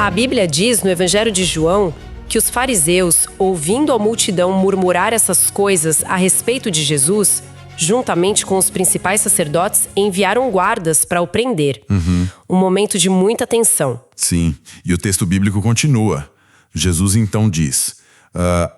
A Bíblia diz no Evangelho de João que os fariseus, ouvindo a multidão murmurar essas coisas a respeito de Jesus, juntamente com os principais sacerdotes, enviaram guardas para o prender. Um momento de muita tensão. Sim, e o texto bíblico continua. Jesus então diz: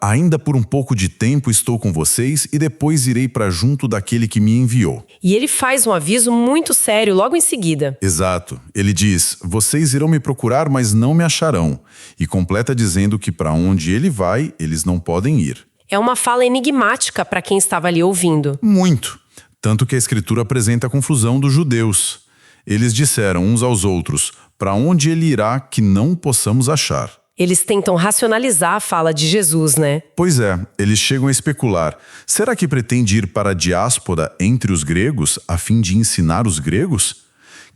ainda por um pouco de tempo estou com vocês e depois irei para junto daquele que me enviou. E ele faz um aviso muito sério logo em seguida. Exato. Ele diz: vocês irão me procurar, mas não me acharão. E completa dizendo que para onde ele vai, eles não podem ir. É uma fala enigmática para quem estava ali ouvindo. Muito. Tanto que a Escritura apresenta a confusão dos judeus. Eles disseram uns aos outros: para onde ele irá que não possamos achar? Eles tentam racionalizar a fala de Jesus, né? Pois é, eles chegam a especular. Será que pretende ir para a diáspora entre os gregos a fim de ensinar os gregos?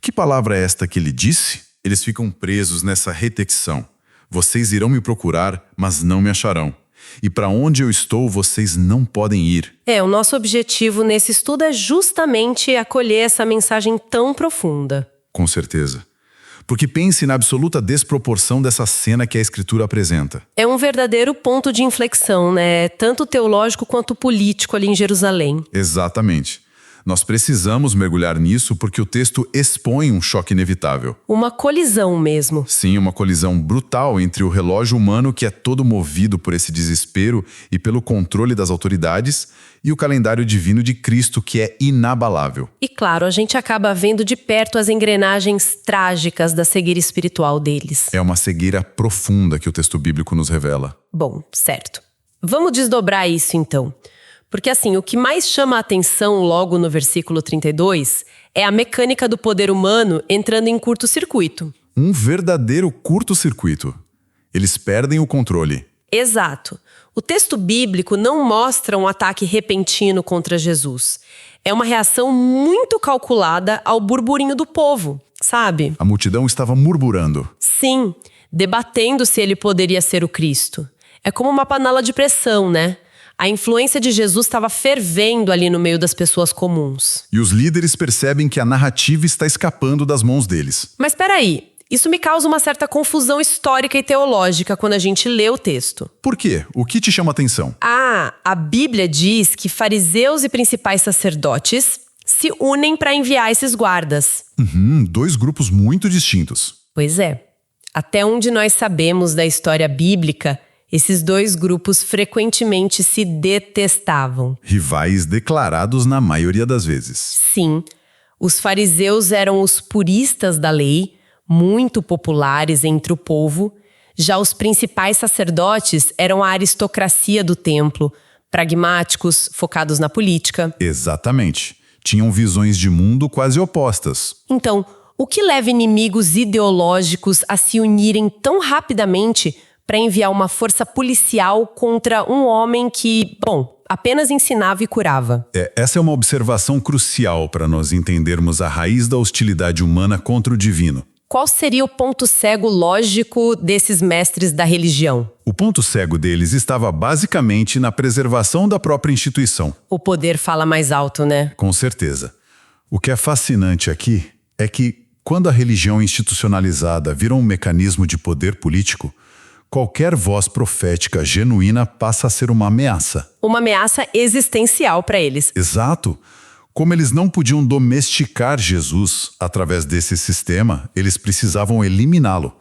Que palavra é esta que ele disse? Eles ficam presos nessa retexão. Vocês irão me procurar, mas não me acharão. E para onde eu estou, vocês não podem ir. O nosso objetivo nesse estudo é justamente acolher essa mensagem tão profunda. Com certeza. Porque pense na absoluta desproporção dessa cena que a Escritura apresenta. É um verdadeiro ponto de inflexão, né? Tanto teológico quanto político ali em Jerusalém. Exatamente. Nós precisamos mergulhar nisso porque o texto expõe um choque inevitável. Uma colisão mesmo. Sim, uma colisão brutal entre o relógio humano que é todo movido por esse desespero e pelo controle das autoridades e o calendário divino de Cristo que é inabalável. E claro, a gente acaba vendo de perto as engrenagens trágicas da cegueira espiritual deles. É uma cegueira profunda que o texto bíblico nos revela. Bom, certo. Vamos desdobrar isso então. Porque assim, o que mais chama a atenção logo no versículo 32 é a mecânica do poder humano entrando em curto-circuito. Um verdadeiro curto-circuito. Eles perdem o controle. Exato. O texto bíblico não mostra um ataque repentino contra Jesus. É uma reação muito calculada ao burburinho do povo, sabe? A multidão estava murmurando. Sim, debatendo se ele poderia ser o Cristo. É como uma panela de pressão, né? A influência de Jesus estava fervendo ali no meio das pessoas comuns. E os líderes percebem que a narrativa está escapando das mãos deles. Mas peraí, isso me causa uma certa confusão histórica e teológica quando a gente lê o texto. Por quê? O que te chama a atenção? A Bíblia diz que fariseus e principais sacerdotes se unem para enviar esses guardas. Dois grupos muito distintos. Pois é. Até onde nós sabemos da história bíblica, esses dois grupos frequentemente se detestavam. Rivais declarados na maioria das vezes. Sim, os fariseus eram os puristas da lei, muito populares entre o povo. Já os principais sacerdotes eram a aristocracia do templo, pragmáticos, focados na política. Exatamente. Tinham visões de mundo quase opostas. Então, o que leva inimigos ideológicos a se unirem tão rapidamente para enviar uma força policial contra um homem que, apenas ensinava e curava? Essa é uma observação crucial para nós entendermos a raiz da hostilidade humana contra o divino. Qual seria o ponto cego lógico desses mestres da religião? O ponto cego deles estava basicamente na preservação da própria instituição. O poder fala mais alto, né? Com certeza. O que é fascinante aqui é que, quando a religião institucionalizada vira um mecanismo de poder político, qualquer voz profética genuína passa a ser uma ameaça. Uma ameaça existencial para eles. Exato. Como eles não podiam domesticar Jesus através desse sistema, eles precisavam eliminá-lo.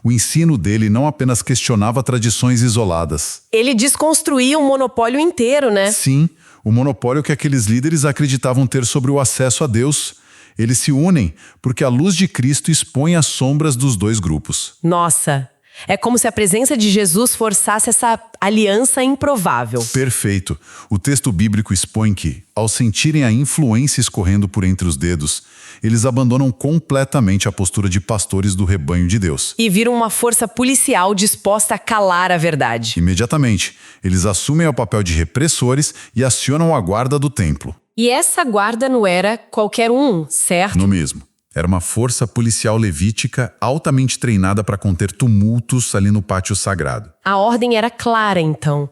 O ensino dele não apenas questionava tradições isoladas. Ele desconstruía um monopólio inteiro, né? Sim, o monopólio que aqueles líderes acreditavam ter sobre o acesso a Deus. Eles se unem porque a luz de Cristo expõe as sombras dos dois grupos. Nossa! É como se a presença de Jesus forçasse essa aliança improvável. Perfeito. O texto bíblico expõe que, ao sentirem a influência escorrendo por entre os dedos, eles abandonam completamente a postura de pastores do rebanho de Deus. E viram uma força policial disposta a calar a verdade. Imediatamente, eles assumem o papel de repressores e acionam a guarda do templo. E essa guarda não era qualquer um, certo? No mesmo. Era uma força policial levítica altamente treinada para conter tumultos ali no pátio sagrado. A ordem era clara, então.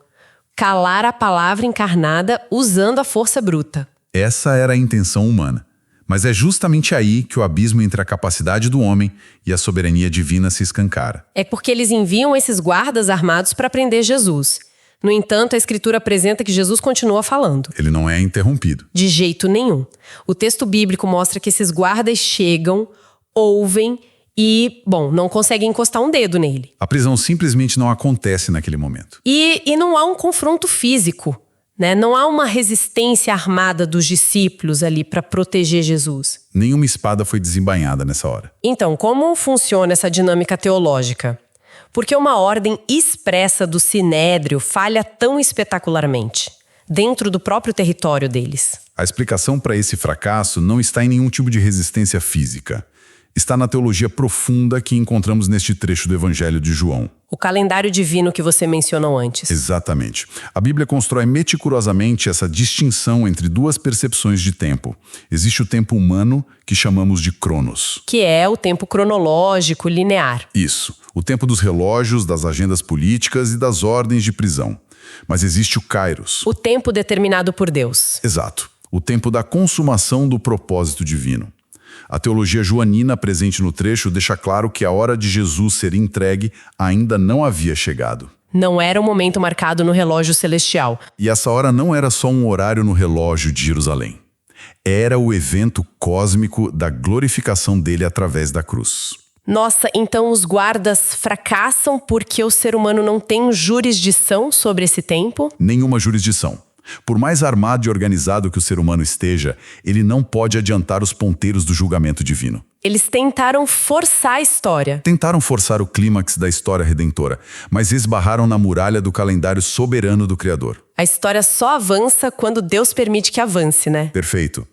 Calar a palavra encarnada usando a força bruta. Essa era a intenção humana. Mas é justamente aí que o abismo entre a capacidade do homem e a soberania divina se escancara. É porque eles enviam esses guardas armados para prender Jesus. No entanto, a Escritura apresenta que Jesus continua falando. Ele não é interrompido. De jeito nenhum. O texto bíblico mostra que esses guardas chegam, ouvem e, não conseguem encostar um dedo nele. A prisão simplesmente não acontece naquele momento. E não há um confronto físico, né? Não há uma resistência armada dos discípulos ali para proteger Jesus. Nenhuma espada foi desembainhada nessa hora. Então, como funciona essa dinâmica teológica? Porque uma ordem expressa do Sinédrio falha tão espetacularmente, dentro do próprio território deles. A explicação para esse fracasso não está em nenhum tipo de resistência física. Está na teologia profunda que encontramos neste trecho do Evangelho de João. O calendário divino que você mencionou antes. Exatamente. A Bíblia constrói meticulosamente essa distinção entre duas percepções de tempo. Existe o tempo humano, que chamamos de Cronos. Que é o tempo cronológico, linear. Isso. O tempo dos relógios, das agendas políticas e das ordens de prisão. Mas existe o Kairos. O tempo determinado por Deus. Exato. O tempo da consumação do propósito divino. A teologia joanina presente no trecho deixa claro que a hora de Jesus ser entregue ainda não havia chegado. Não era um momento marcado no relógio celestial. E essa hora não era só um horário no relógio de Jerusalém. Era o evento cósmico da glorificação dele através da cruz. Nossa, então os guardas fracassam porque o ser humano não tem jurisdição sobre esse tempo? Nenhuma jurisdição. Por mais armado e organizado que o ser humano esteja, ele não pode adiantar os ponteiros do julgamento divino. Eles tentaram forçar a história. Tentaram forçar o clímax da história redentora, mas esbarraram na muralha do calendário soberano do Criador. A história só avança quando Deus permite que avance, né? Perfeito.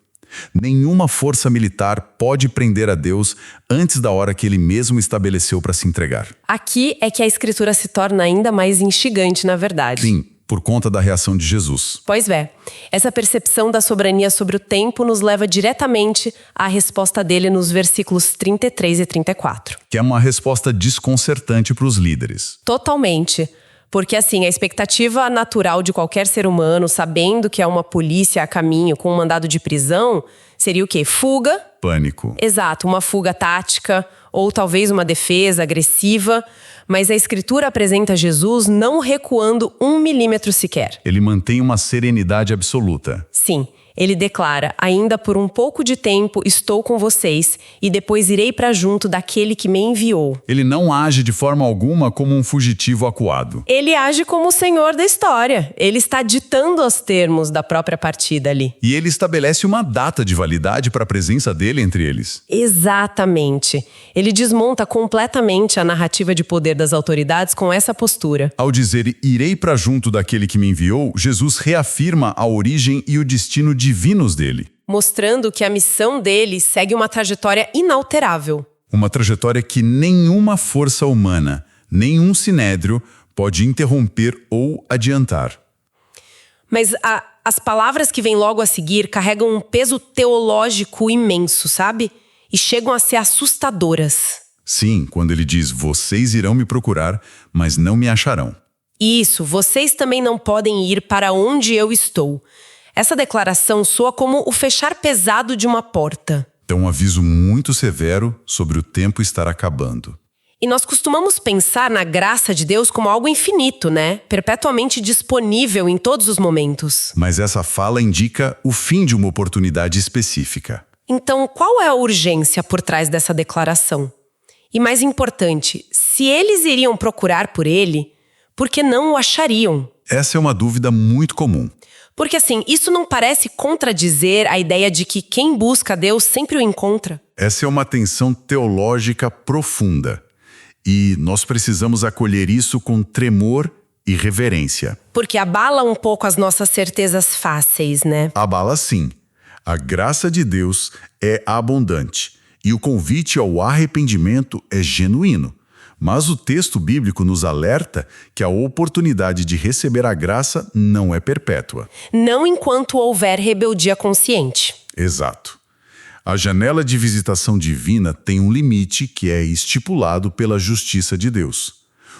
Nenhuma força militar pode prender a Deus antes da hora que ele mesmo estabeleceu para se entregar. Aqui é que a Escritura se torna ainda mais instigante, na verdade. Sim, por conta da reação de Jesus. Pois é, essa percepção da soberania sobre o tempo nos leva diretamente à resposta dele nos versículos 33 e 34. Que é uma resposta desconcertante para os líderes. Totalmente. Porque, assim, a expectativa natural de qualquer ser humano, sabendo que há uma polícia a caminho com um mandado de prisão, seria o quê? Fuga. Pânico. Exato, uma fuga tática ou talvez uma defesa agressiva. Mas a Escritura apresenta Jesus não recuando 1 milímetro sequer. Ele mantém uma serenidade absoluta. Sim, ele declara, ainda por um pouco de tempo estou com vocês e depois irei para junto daquele que me enviou. Ele não age de forma alguma como um fugitivo acuado. Ele age como o Senhor da história. Ele está ditando os termos da própria partida ali. E ele estabelece uma data de validade para a presença dele entre eles. Exatamente. Ele desmonta completamente a narrativa de poder das autoridades com essa postura. Ao dizer irei para junto daquele que me enviou, Jesus reafirma a origem e o destino divinos dele. Mostrando que a missão dele segue uma trajetória inalterável. Uma trajetória que nenhuma força humana, nenhum sinédrio pode interromper ou adiantar. Mas as palavras que vêm logo a seguir carregam um peso teológico imenso, sabe? E chegam a ser assustadoras. Sim, quando ele diz, vocês irão me procurar, mas não me acharão. Isso, vocês também não podem ir para onde eu estou. Essa declaração soa como o fechar pesado de uma porta. É um aviso muito severo sobre o tempo estar acabando. E nós costumamos pensar na graça de Deus como algo infinito, né? Perpetuamente disponível em todos os momentos. Mas essa fala indica o fim de uma oportunidade específica. Então, qual é a urgência por trás dessa declaração? E mais importante, se eles iriam procurar por ele, por que não o achariam? Essa é uma dúvida muito comum. Porque assim, isso não parece contradizer a ideia de que quem busca Deus sempre o encontra? Essa é uma tensão teológica profunda. E nós precisamos acolher isso com tremor e reverência. Porque abala um pouco as nossas certezas fáceis, né? Abala sim. A graça de Deus é abundante e o convite ao arrependimento é genuíno. Mas o texto bíblico nos alerta que a oportunidade de receber a graça não é perpétua. Não enquanto houver rebeldia consciente. Exato. A janela de visitação divina tem um limite que é estipulado pela justiça de Deus.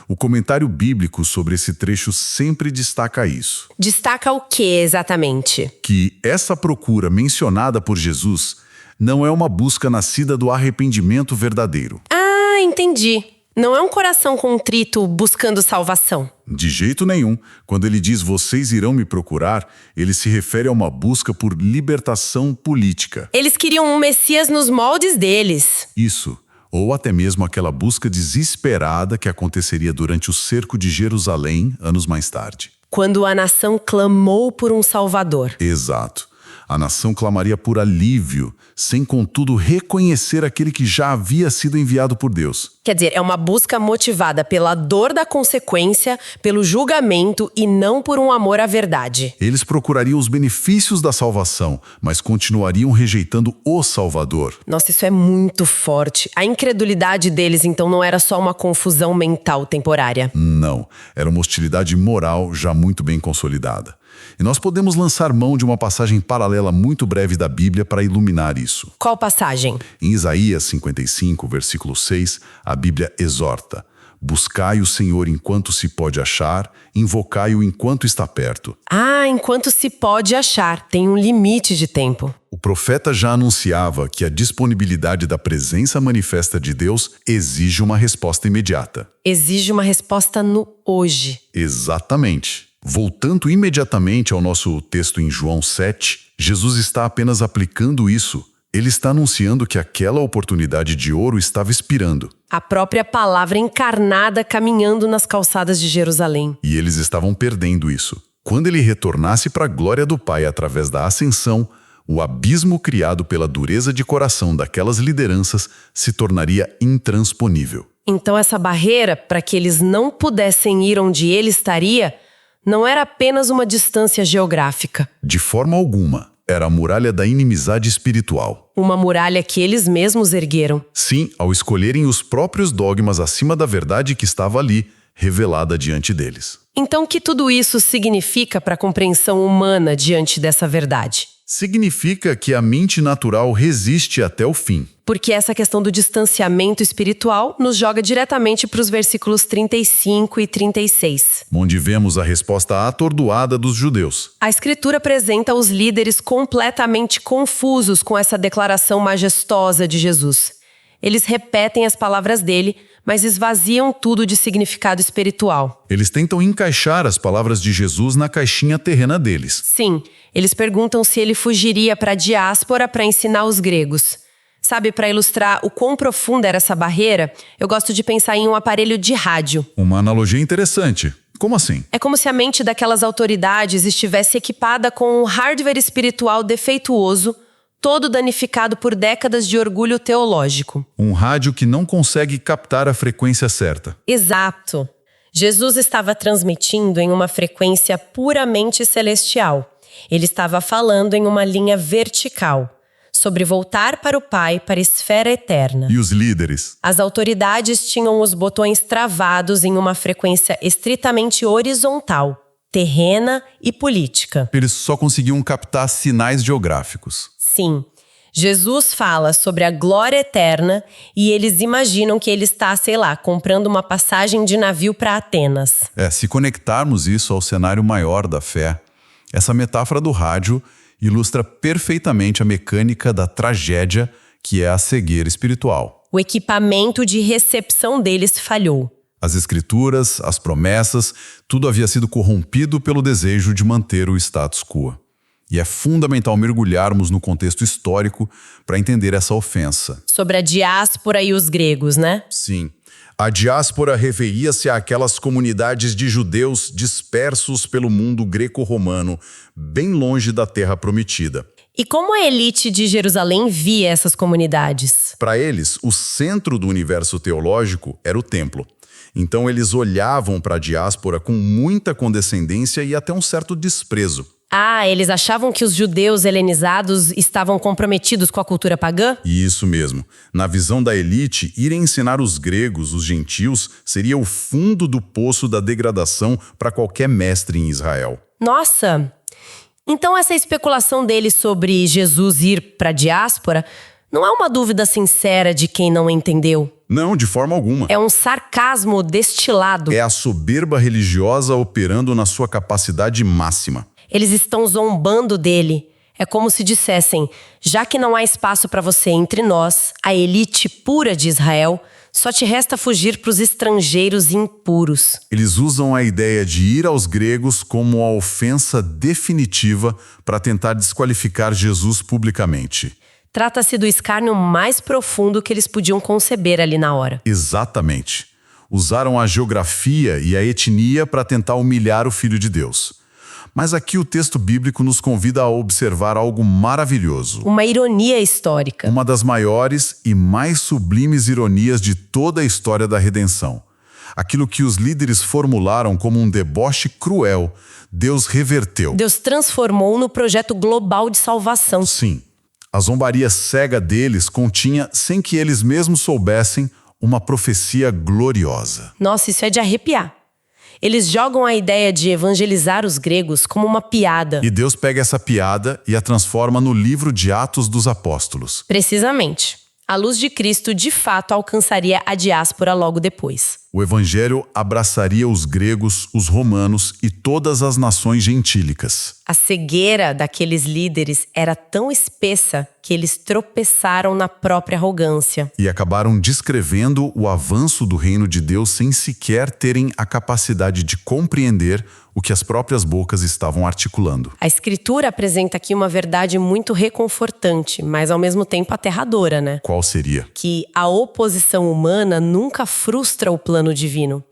O comentário bíblico sobre esse trecho sempre destaca isso. Destaca o que exatamente? Que essa procura mencionada por Jesus Não é uma busca nascida do arrependimento verdadeiro. Ah, entendi. Não é um coração contrito buscando salvação. De jeito nenhum. Quando ele diz vocês irão me procurar, ele se refere a uma busca por libertação política. Eles queriam um Messias nos moldes deles. Isso. Ou até mesmo aquela busca desesperada que aconteceria durante o cerco de Jerusalém anos mais tarde. Quando a nação clamou por um Salvador. Exato. A nação clamaria por alívio, sem contudo reconhecer aquele que já havia sido enviado por Deus. Quer dizer, é uma busca motivada pela dor da consequência, pelo julgamento e não por um amor à verdade. Eles procurariam os benefícios da salvação, mas continuariam rejeitando o Salvador. Nossa, isso é muito forte. A incredulidade deles, então, não era só uma confusão mental temporária. Não, era uma hostilidade moral já muito bem consolidada. E nós podemos lançar mão de uma passagem paralela muito breve da Bíblia para iluminar isso. Qual passagem? Em Isaías 55, versículo 6, a Bíblia exorta: buscai o Senhor enquanto se pode achar, invocai-o enquanto está perto. Ah, enquanto se pode achar, tem um limite de tempo. O profeta já anunciava que a disponibilidade da presença manifesta de Deus exige uma resposta imediata. Exige uma resposta no hoje. Exatamente. Voltando imediatamente ao nosso texto em João 7, Jesus está apenas aplicando isso. Ele está anunciando que aquela oportunidade de ouro estava expirando. A própria palavra encarnada caminhando nas calçadas de Jerusalém. E eles estavam perdendo isso. Quando ele retornasse para a glória do Pai através da ascensão, o abismo criado pela dureza de coração daquelas lideranças se tornaria intransponível. Então essa barreira, para que eles não pudessem ir onde ele estaria, não era apenas uma distância geográfica. De forma alguma, era a muralha da inimizade espiritual. Uma muralha que eles mesmos ergueram. Sim, ao escolherem os próprios dogmas acima da verdade que estava ali, revelada diante deles. Então, o que tudo isso significa para a compreensão humana diante dessa verdade? Significa que a mente natural resiste até o fim. Porque essa questão do distanciamento espiritual nos joga diretamente para os versículos 35 e 36. Onde vemos a resposta atordoada dos judeus. A Escritura apresenta os líderes completamente confusos com essa declaração majestosa de Jesus. Eles repetem as palavras dele, mas esvaziam tudo de significado espiritual. Eles tentam encaixar as palavras de Jesus na caixinha terrena deles. Sim, eles perguntam se ele fugiria para a diáspora para ensinar os gregos. Sabe, para ilustrar o quão profunda era essa barreira, eu gosto de pensar em um aparelho de rádio. Uma analogia interessante. Como assim? É como se a mente daquelas autoridades estivesse equipada com um hardware espiritual defeituoso, todo danificado por décadas de orgulho teológico. Um rádio que não consegue captar a frequência certa. Exato. Jesus estava transmitindo em uma frequência puramente celestial. Ele estava falando em uma linha vertical, sobre voltar para o Pai, para a esfera eterna. E os líderes? As autoridades tinham os botões travados em uma frequência estritamente horizontal, terrena e política. Eles só conseguiam captar sinais geográficos. Sim. Jesus fala sobre a glória eterna e eles imaginam que ele está, sei lá, comprando uma passagem de navio para Atenas. Se conectarmos isso ao cenário maior da fé, essa metáfora do rádio ilustra perfeitamente a mecânica da tragédia que é a cegueira espiritual. O equipamento de recepção deles falhou. As escrituras, as promessas, tudo havia sido corrompido pelo desejo de manter o status quo. E é fundamental mergulharmos no contexto histórico para entender essa ofensa. Sobre a diáspora e os gregos, né? Sim. A diáspora referia-se àquelas comunidades de judeus dispersos pelo mundo greco-romano, bem longe da terra prometida. E como a elite de Jerusalém via essas comunidades? Para eles, o centro do universo teológico era o templo. Então eles olhavam para a diáspora com muita condescendência e até um certo desprezo. Ah, eles achavam que os judeus helenizados estavam comprometidos com a cultura pagã? Isso mesmo. Na visão da elite, ir ensinar os gregos, os gentios, seria o fundo do poço da degradação para qualquer mestre em Israel. Nossa! Então essa especulação deles sobre Jesus ir para a diáspora não é uma dúvida sincera de quem não entendeu. Não, de forma alguma. É um sarcasmo destilado. É a soberba religiosa operando na sua capacidade máxima. Eles estão zombando dele. É como se dissessem, já que não há espaço para você entre nós, a elite pura de Israel, só te resta fugir para os estrangeiros impuros. Eles usam a ideia de ir aos gregos como a ofensa definitiva para tentar desqualificar Jesus publicamente. Trata-se do escárnio mais profundo que eles podiam conceber ali na hora. Exatamente. Usaram a geografia e a etnia para tentar humilhar o Filho de Deus. Mas aqui o texto bíblico nos convida a observar algo maravilhoso. Uma ironia histórica. Uma das maiores e mais sublimes ironias de toda a história da redenção. Aquilo que os líderes formularam como um deboche cruel, Deus reverteu. Deus transformou no projeto global de salvação. Sim. A zombaria cega deles continha, sem que eles mesmos soubessem, uma profecia gloriosa. Nossa, isso é de arrepiar. Eles jogam a ideia de evangelizar os gregos como uma piada. E Deus pega essa piada e a transforma no livro de Atos dos Apóstolos. Precisamente. A luz de Cristo, de fato, alcançaria a diáspora logo depois. O evangelho abraçaria os gregos, os romanos e todas as nações gentílicas. A cegueira daqueles líderes era tão espessa que eles tropeçaram na própria arrogância. E acabaram descrevendo o avanço do reino de Deus sem sequer terem a capacidade de compreender o que as próprias bocas estavam articulando. A Escritura apresenta aqui uma verdade muito reconfortante, mas ao mesmo tempo aterradora, né? Qual seria? Que a oposição humana nunca frustra o plano divino.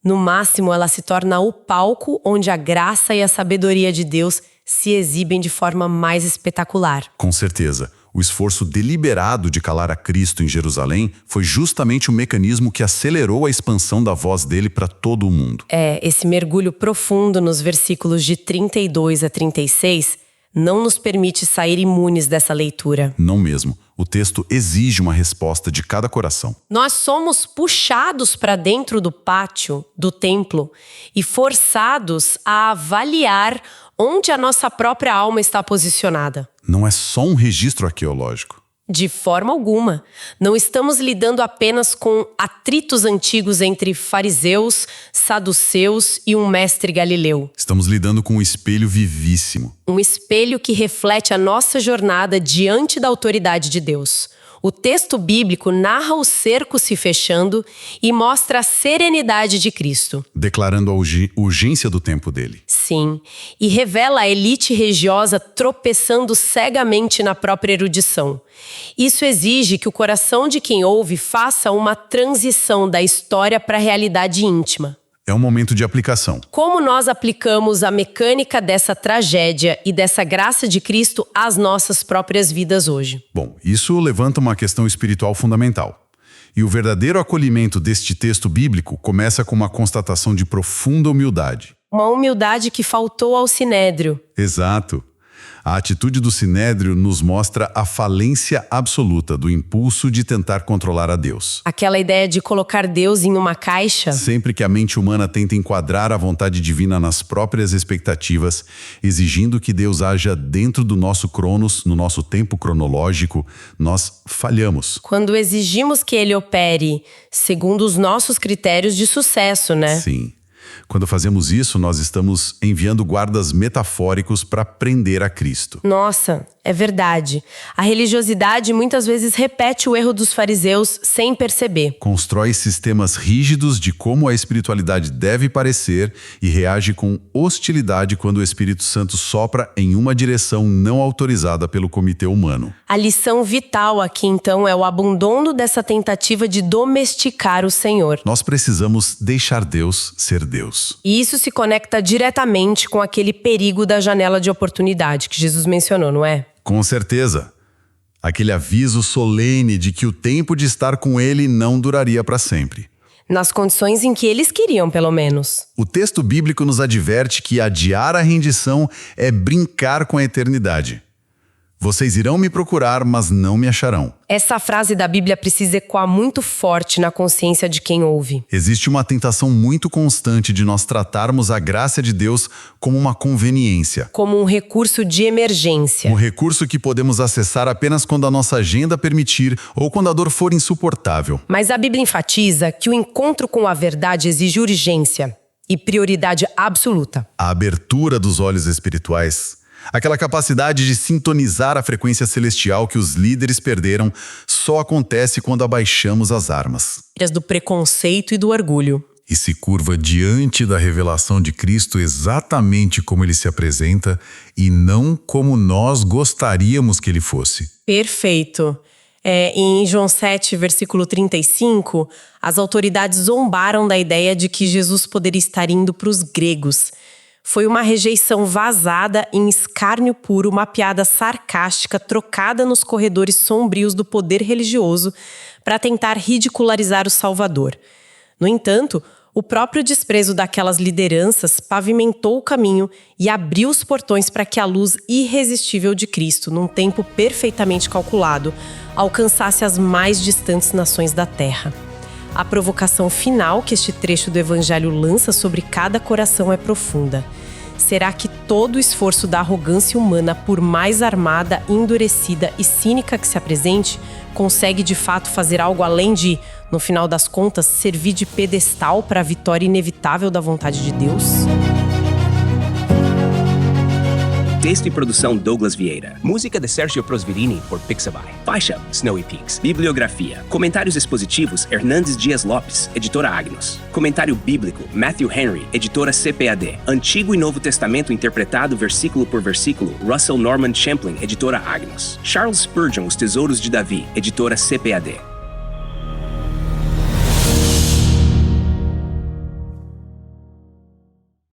No máximo, ela se torna o palco onde a graça e a sabedoria de Deus se exibem de forma mais espetacular. Com certeza. O esforço deliberado de calar a Cristo em Jerusalém foi justamente o mecanismo que acelerou a expansão da voz dele para todo o mundo. Esse mergulho profundo nos versículos de 32 a 36 não nos permite sair imunes dessa leitura. Não mesmo. O texto exige uma resposta de cada coração. Nós somos puxados para dentro do pátio do templo e forçados a avaliar onde a nossa própria alma está posicionada. Não é só um registro arqueológico. De forma alguma. Não estamos lidando apenas com atritos antigos entre fariseus, saduceus e um mestre galileu. Estamos lidando com um espelho vivíssimo. Um espelho que reflete a nossa jornada diante da autoridade de Deus. O texto bíblico narra o cerco se fechando e mostra a serenidade de Cristo. Declarando a urgência do tempo dele. Sim, e revela a elite religiosa tropeçando cegamente na própria erudição. Isso exige que o coração de quem ouve faça uma transição da história para a realidade íntima. É um momento de aplicação. Como nós aplicamos a mecânica dessa tragédia e dessa graça de Cristo às nossas próprias vidas hoje? Bom, isso levanta uma questão espiritual fundamental. E o verdadeiro acolhimento deste texto bíblico começa com uma constatação de profunda humildade. Uma humildade que faltou ao Sinédrio. Exato. A atitude do Sinédrio nos mostra a falência absoluta do impulso de tentar controlar a Deus. Aquela ideia de colocar Deus em uma caixa. Sempre que a mente humana tenta enquadrar a vontade divina nas próprias expectativas, exigindo que Deus haja dentro do nosso cronos, no nosso tempo cronológico, nós falhamos. Quando exigimos que ele opere segundo os nossos critérios de sucesso, né? Sim. Quando fazemos isso, nós estamos enviando guardas metafóricos para prender a Cristo. Nossa, é verdade. A religiosidade muitas vezes repete o erro dos fariseus sem perceber. Constrói sistemas rígidos de como a espiritualidade deve parecer e reage com hostilidade quando o Espírito Santo sopra em uma direção não autorizada pelo comitê humano. A lição vital aqui, então, é o abandono dessa tentativa de domesticar o Senhor. Nós precisamos deixar Deus ser Deus. E isso se conecta diretamente com aquele perigo da janela de oportunidade que Jesus mencionou, não é? Com certeza. Aquele aviso solene de que o tempo de estar com ele não duraria para sempre. Nas condições em que eles queriam, pelo menos. O texto bíblico nos adverte que adiar a rendição é brincar com a eternidade. Vocês irão me procurar, mas não me acharão. Essa frase da Bíblia precisa ecoar muito forte na consciência de quem ouve. Existe uma tentação muito constante de nós tratarmos a graça de Deus como uma conveniência. Como um recurso de emergência. Um recurso que podemos acessar apenas quando a nossa agenda permitir ou quando a dor for insuportável. Mas a Bíblia enfatiza que o encontro com a verdade exige urgência e prioridade absoluta. A abertura dos olhos espirituais, Aquela capacidade de sintonizar a frequência celestial que os líderes perderam só acontece quando abaixamos as armas. Do preconceito e do orgulho. E se curva diante da revelação de Cristo exatamente como ele se apresenta e não como nós gostaríamos que ele fosse. Perfeito. Em João 7, versículo 35, as autoridades zombaram da ideia de que Jesus poderia estar indo para os gregos. Foi uma rejeição vazada em escárnio puro, uma piada sarcástica trocada nos corredores sombrios do poder religioso para tentar ridicularizar o Salvador. No entanto, o próprio desprezo daquelas lideranças pavimentou o caminho e abriu os portões para que a luz irresistível de Cristo, num tempo perfeitamente calculado, alcançasse as mais distantes nações da terra. A provocação final que este trecho do Evangelho lança sobre cada coração é profunda. Será que todo o esforço da arrogância humana, por mais armada, endurecida e cínica que se apresente, consegue de fato fazer algo além de, no final das contas, servir de pedestal para a vitória inevitável da vontade de Deus? Texto e produção Douglas Vieira. Música de Sergio Prosverini por Pixabay. Faixa Snowy Peaks. Bibliografia. Comentários expositivos Hernandes Dias Lopes, editora Agnos. Comentário bíblico Matthew Henry, editora CPAD. Antigo e Novo Testamento interpretado versículo por versículo Russell Norman Champlin, editora Agnos. Charles Spurgeon, Os Tesouros de Davi, editora CPAD.